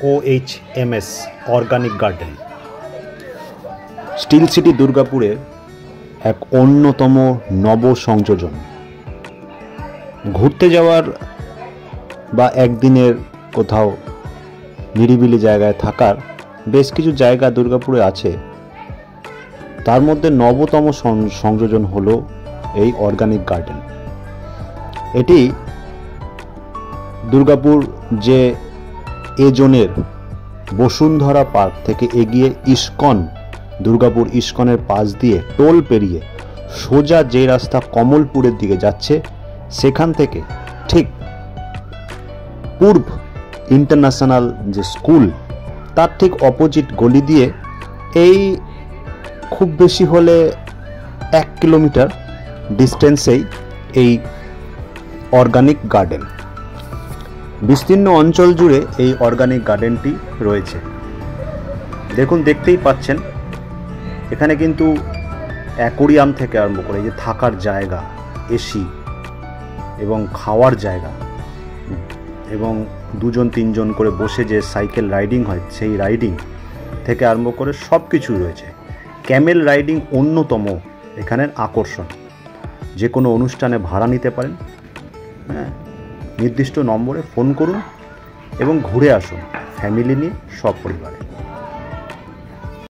OHMS organic garden still city দুর্গাপুরের এক অন্যতম নব সংযোজন। ঘুরতে যাওয়ার বা একদিনের কোথাও নিরিবিলি জায়গায় থাকার বেশ কিছু জায়গা দুর্গাপুরে আছে। তার মধ্যে নবতম সংযোজন হলো এই অর্গানিক গার্ডেন। এটি দুর্গাপুর যে এ জোনের বসুন্ধরা পার্ক থেকে এগিয়ে ইস্কন, দুর্গাপুর ইস্কনের পাশ দিয়ে টোল পেরিয়ে সোজা যে রাস্তা কমলপুরের দিকে যাচ্ছে, সেখান থেকে ঠিক পূর্ব ইন্টারন্যাশনাল যে স্কুল তার ঠিক অপোজিট গলি দিয়ে এই খুব বেশি হলে 1 কিলোমিটার ডিস্টেন্সেই এই অর্গানিক গার্ডেন। বিস্তীর্ণ অঞ্চল জুড়ে এই অর্গানিক গার্ডেনটি রয়েছে। দেখুন, দেখতেই পাচ্ছেন এখানে কিন্তু অ্যাকোরিয়াম থেকে আরম্ভ করে যে থাকার জায়গা, এসি এবং খাওয়ার জায়গা এবং 2-3 করে বসে যে সাইকেল রাইডিং হয় সেই রাইডিং থেকে আরম্ভ করে সব কিছুই রয়েছে। ক্যামেল রাইডিং অন্যতম এখানের আকর্ষণ। যে কোনো অনুষ্ঠানে ভাড়া নিতে পারেন। নির্দিষ্ট নম্বরে ফোন করুন এবং ঘুরে আসুন ফ্যামিলি নিয়ে, সপরিবারে।